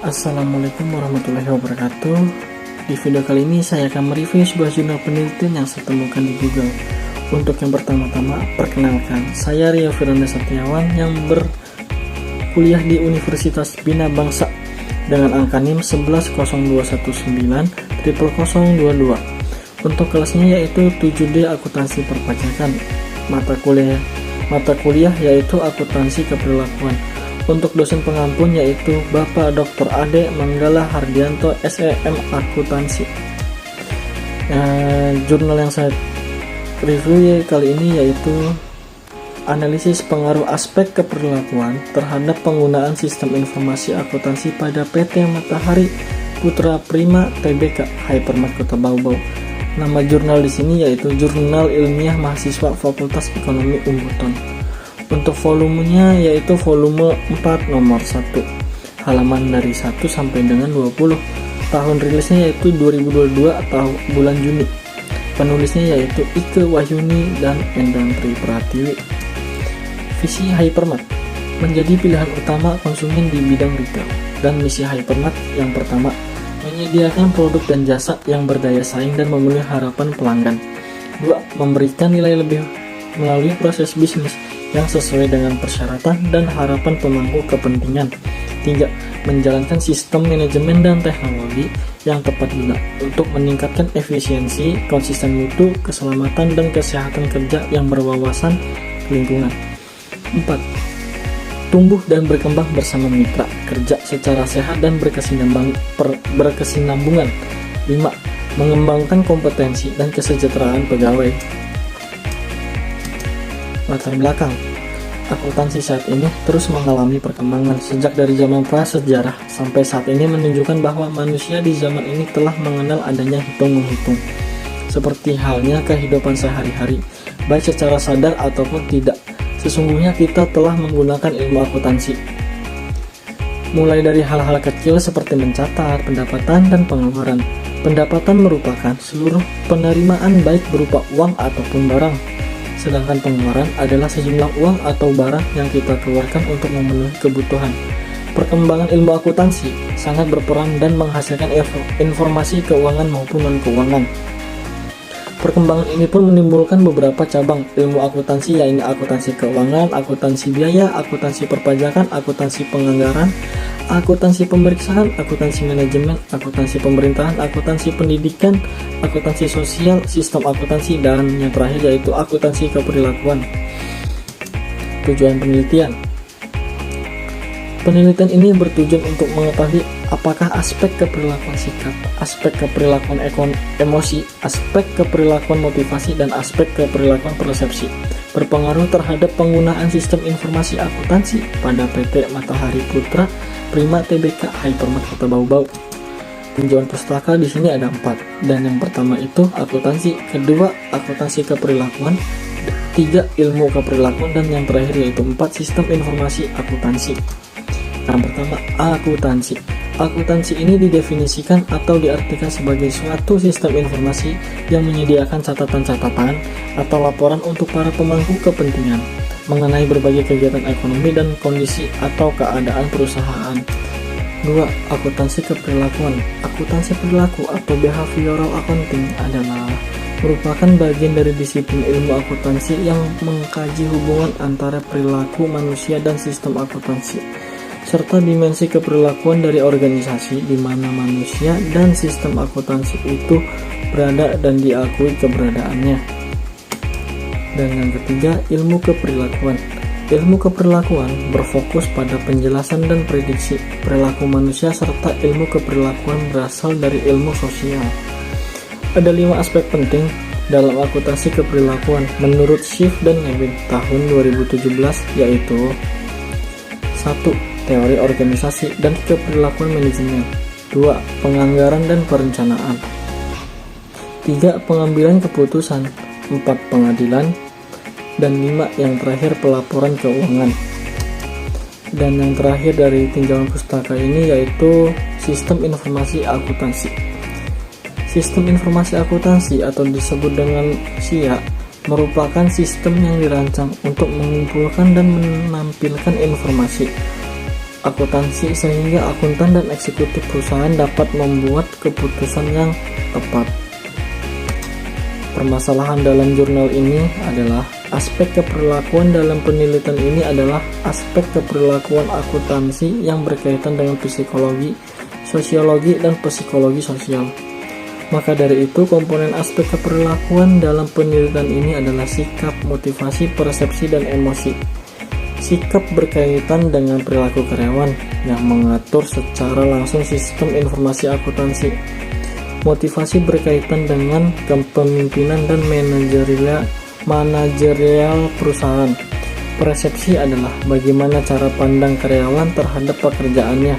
Assalamualaikum warahmatullahi wabarakatuh. Di video kali ini saya akan mereview sebuah jurnal penelitian yang saya temukan di Google. Untuk yang pertama-tama, perkenalkan, saya Rio Firanda Setiawan yang berkuliah di Universitas Bina Bangsa dengan angka NIM 1102190022. Untuk kelasnya yaitu 7D Akuntansi Perpajakan. Mata kuliah yaitu Akuntansi Keperilakuan. Untuk dosen pengampun yaitu Bapak Dr. Ade Manggala Hardianto SEM Akuntansi. Jurnal yang saya review kali ini yaitu analisis pengaruh aspek keperilakuan terhadap penggunaan sistem informasi akuntansi pada PT Matahari Putra Prima Tbk Hypermart Kota Bau-Bau. Nama jurnal di sini yaitu Jurnal Ilmiah Mahasiswa Fakultas Ekonomi Umbuton. Untuk volumenya yaitu volume 4 nomor 1, halaman dari 1 sampai dengan 20. Tahun rilisnya yaitu 2022 atau bulan Juni. Penulisnya yaitu Ike Wahyuni dan Endang Tri Pratiwi. Visi Hypermart menjadi pilihan utama konsumen di bidang retail. Dan misi Hypermart yang pertama, menyediakan produk dan jasa yang berdaya saing dan memenuhi harapan pelanggan. 2. Memberikan nilai lebih melalui proses bisnis yang sesuai dengan persyaratan dan harapan pemangku kepentingan. 3. Menjalankan sistem manajemen dan teknologi yang tepat guna untuk meningkatkan efisiensi, konsisten mutu, keselamatan, dan kesehatan kerja yang berwawasan lingkungan. 4. Tumbuh dan berkembang bersama mitra kerja secara sehat dan berkesinambungan. 5. Mengembangkan kompetensi dan kesejahteraan pegawai. Latar belakang akuntansi saat ini terus mengalami perkembangan sejak dari zaman prasejarah sampai saat ini menunjukkan bahwa manusia di zaman ini telah mengenal adanya hitung-menghitung. Seperti halnya kehidupan sehari-hari, baik secara sadar ataupun tidak, sesungguhnya kita telah menggunakan ilmu akuntansi. Mulai dari hal-hal kecil seperti mencatat pendapatan dan pengeluaran. Pendapatan merupakan seluruh penerimaan baik berupa uang ataupun barang. Sedangkan pengeluaran adalah sejumlah uang atau barang yang kita keluarkan untuk memenuhi kebutuhan. Perkembangan ilmu akuntansi sangat berperan dan menghasilkan informasi keuangan maupun non-keuangan. Perkembangan ini pun menimbulkan beberapa cabang ilmu akuntansi, yaitu akuntansi keuangan, akuntansi biaya, akuntansi perpajakan, akuntansi penganggaran, akuntansi pemeriksaan, akuntansi manajemen, akuntansi pemerintahan, akuntansi pendidikan, akuntansi sosial, sistem akuntansi, dan yang terakhir yaitu akuntansi keperilakuan. Tujuan penelitian. Penelitian ini bertujuan untuk mengetahui apakah aspek keperilakuan sikap, aspek keperilakuan emosi, aspek keperilakuan motivasi, dan aspek keperilakuan persepsi berpengaruh terhadap penggunaan sistem informasi akuntansi pada PT Matahari Putra Prima Tbk Hypermart Kota Bau-Bau. Tinjauan pustaka di sini ada 4, dan yang pertama itu akuntansi, kedua akuntansi keperilakuan, 3 ilmu keperilakuan, dan yang terakhir yaitu 4 sistem informasi akuntansi. Yang pertama, akuntansi. Akuntansi ini didefinisikan atau diartikan sebagai suatu sistem informasi yang menyediakan catatan-catatan atau laporan untuk para pemangku kepentingan mengenai berbagai kegiatan ekonomi dan kondisi atau keadaan perusahaan. 2. Akuntansi keperilakuan. Akuntansi perilaku atau behavioral accounting adalah merupakan bagian dari disiplin ilmu akuntansi yang mengkaji hubungan antara perilaku manusia dan sistem akuntansi, serta dimensi keperilakuan dari organisasi di mana manusia dan sistem akuntansi itu berada dan diakui keberadaannya. Dan yang ketiga, ilmu keperilakuan. Ilmu keperilakuan berfokus pada penjelasan dan prediksi perilaku manusia, serta ilmu keperilakuan berasal dari ilmu sosial. Ada 5 aspek penting dalam akuntansi keperilakuan menurut Schiff dan Lewin tahun 2017, yaitu 1. Teori organisasi dan keperilakuan manajemen. 2. Penganggaran dan perencanaan. 3. Pengambilan keputusan. 4. Pengadilan. Dan 5. Yang terakhir pelaporan keuangan. Dan yang terakhir dari tinjauan pustaka ini yaitu sistem informasi akuntansi. Sistem informasi akuntansi atau disebut dengan SIA merupakan sistem yang dirancang untuk mengumpulkan dan menampilkan informasi akuntansi sehingga akuntan dan eksekutif perusahaan dapat membuat keputusan yang tepat. Permasalahan dalam jurnal ini adalah aspek keperlakuan dalam penelitian ini adalah aspek keperlakuan akuntansi yang berkaitan dengan psikologi, sosiologi, dan psikologi sosial. Maka dari itu, komponen aspek keperlakuan dalam penelitian ini adalah sikap, motivasi, persepsi, dan emosi. Sikap berkaitan dengan perilaku karyawan yang mengatur secara langsung sistem informasi akuntansi. Motivasi berkaitan dengan kepemimpinan dan manajerial perusahaan. Persepsi adalah bagaimana cara pandang karyawan terhadap pekerjaannya.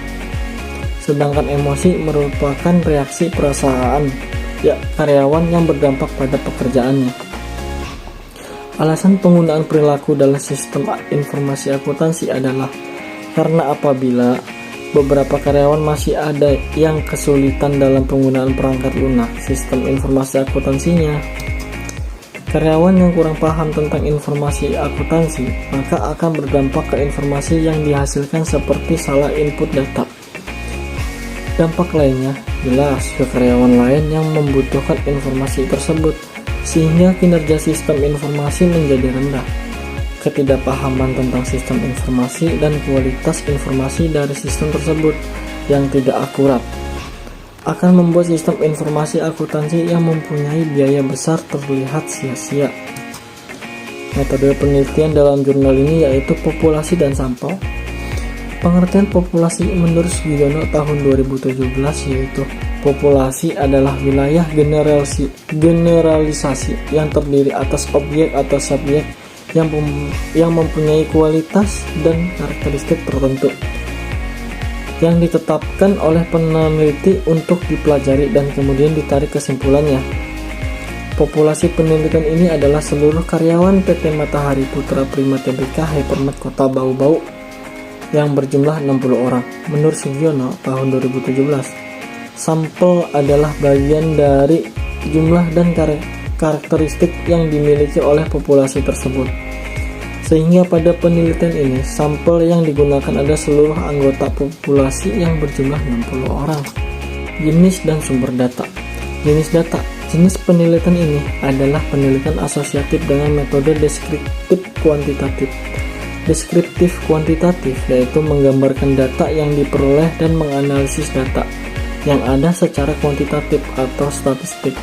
Sedangkan emosi merupakan reaksi perasaan karyawan yang berdampak pada pekerjaannya. Alasan penggunaan perilaku dalam sistem informasi akuntansi adalah karena apabila beberapa karyawan masih ada yang kesulitan dalam penggunaan perangkat lunak sistem informasi akuntansinya, karyawan yang kurang paham tentang informasi akuntansi, maka akan berdampak ke informasi yang dihasilkan seperti salah input data. Dampak lainnya jelas ke karyawan lain yang membutuhkan informasi tersebut, sehingga kinerja sistem informasi menjadi rendah. Ketidakpahaman tentang sistem informasi dan kualitas informasi dari sistem tersebut yang tidak akurat akan membuat sistem informasi akuntansi yang mempunyai biaya besar terlihat sia-sia. Metode penelitian dalam jurnal ini yaitu populasi dan sampel. Pengertian populasi menurut Sugiono tahun 2017 yaitu populasi adalah wilayah generalisasi yang terdiri atas objek atau subjek yang mempunyai kualitas dan karakteristik tertentu yang ditetapkan oleh peneliti untuk dipelajari dan kemudian ditarik kesimpulannya. Populasi penelitian ini adalah seluruh karyawan PT Matahari Putra Prima Tbk Hypermart Kota Bau-Bau yang berjumlah 60 orang. Menurut Sugiono tahun 2017, sampel adalah bagian dari jumlah dan karakteristik yang dimiliki oleh populasi tersebut. Sehingga pada penelitian ini, sampel yang digunakan adalah seluruh anggota populasi yang berjumlah 60 orang. Jenis dan sumber data. Jenis data. Jenis penelitian ini adalah penelitian asosiatif dengan metode deskriptif kuantitatif. Deskriptif kuantitatif yaitu menggambarkan data yang diperoleh dan menganalisis data yang ada secara kuantitatif atau statistik.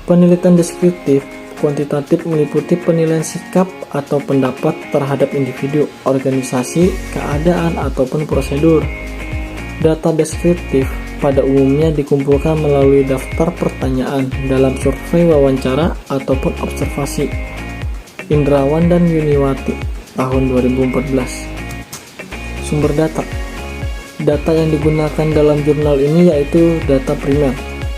Penelitian deskriptif kuantitatif meliputi penilaian sikap atau pendapat terhadap individu, organisasi, keadaan, ataupun prosedur. Data deskriptif pada umumnya dikumpulkan melalui daftar pertanyaan dalam survei wawancara ataupun observasi. Indrawan dan Yuniwati tahun 2014. Sumber data. Data yang digunakan dalam jurnal ini yaitu data primer.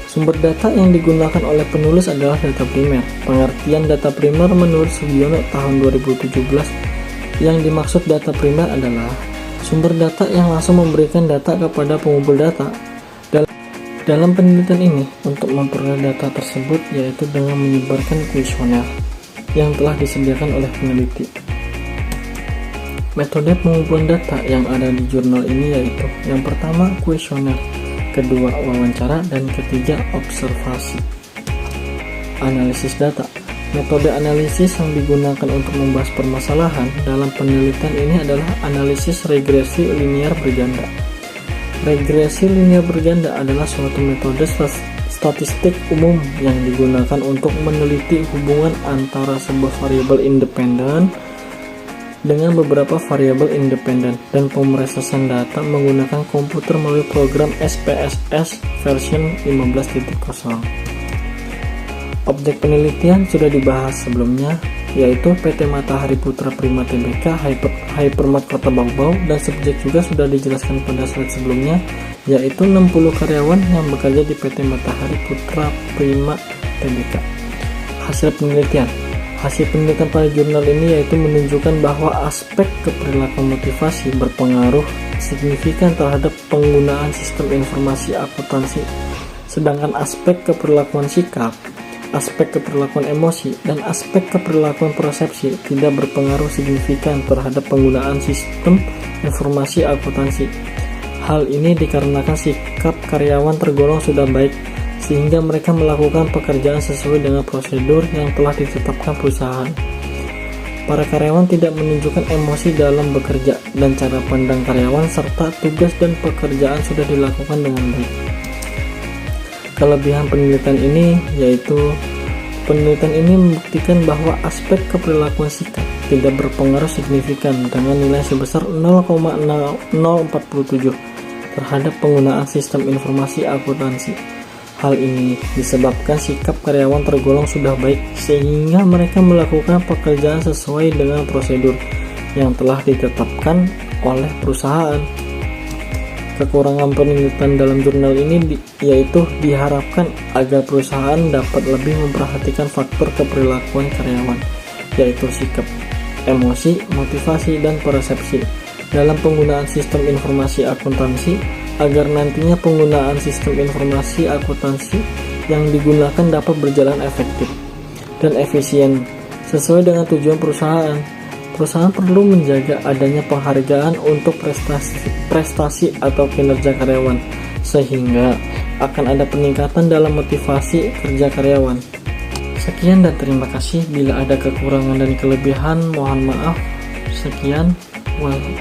Sumber data yang digunakan oleh penulis adalah data primer. Pengertian data primer menurut Sugiono tahun 2017, yang dimaksud data primer adalah sumber data yang langsung memberikan data kepada pengumpul data. Dalam penelitian ini, untuk memperoleh data tersebut yaitu dengan menyebarkan kuesioner yang telah disediakan oleh peneliti. Metode pengumpulan data yang ada di jurnal ini yaitu yang pertama kuesioner, kedua wawancara, dan ketiga observasi. Analisis data. Metode analisis yang digunakan untuk membahas permasalahan dalam penelitian ini adalah analisis regresi linear berganda. Regresi linear berganda adalah suatu metode statistik umum yang digunakan untuk meneliti hubungan antara sebuah variabel independen dengan beberapa variabel independen dan pemrosesan data menggunakan komputer melalui program SPSS version 15.0. Objek penelitian sudah dibahas sebelumnya, yaitu PT Matahari Putra Prima Tbk Hypermart Kota Bau-Bau, dan subjek juga sudah dijelaskan pada slide sebelumnya, yaitu 60 karyawan yang bekerja di PT Matahari Putra Prima Tbk. Hasil penelitian. Hasil penelitian pada jurnal ini yaitu menunjukkan bahwa aspek keperilakuan motivasi berpengaruh signifikan terhadap penggunaan sistem informasi akuntansi, sedangkan aspek keperilakuan sikap, aspek keperlakuan emosi, dan aspek keperlakuan persepsi tidak berpengaruh signifikan terhadap penggunaan sistem informasi akuntansi. Hal ini dikarenakan sikap karyawan tergolong sudah baik, sehingga mereka melakukan pekerjaan sesuai dengan prosedur yang telah ditetapkan perusahaan. Para karyawan tidak menunjukkan emosi dalam bekerja, dan cara pandang karyawan serta tugas dan pekerjaan sudah dilakukan dengan baik. Kelebihan penelitian ini yaitu penelitian ini membuktikan bahwa aspek keperilakuan sikap tidak berpengaruh signifikan dengan nilai sebesar 0,0047 terhadap penggunaan sistem informasi akuntansi. Hal ini disebabkan sikap karyawan tergolong sudah baik, sehingga mereka melakukan pekerjaan sesuai dengan prosedur yang telah ditetapkan oleh perusahaan. Kekurangan penelitian dalam jurnal ini yaitu diharapkan agar perusahaan dapat lebih memperhatikan faktor keperilakuan karyawan, yaitu sikap, emosi, motivasi, dan persepsi dalam penggunaan sistem informasi akuntansi, agar nantinya penggunaan sistem informasi akuntansi yang digunakan dapat berjalan efektif dan efisien sesuai dengan tujuan perusahaan. Perusahaan perlu menjaga adanya penghargaan untuk prestasi atau kinerja karyawan, sehingga akan ada peningkatan dalam motivasi kerja karyawan. Sekian dan terima kasih. Bila ada kekurangan dan kelebihan, mohon maaf. Sekian.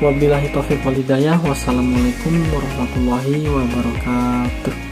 Wabillahi taufiq wal hidayah. Wassalamualaikum warahmatullahi wabarakatuh.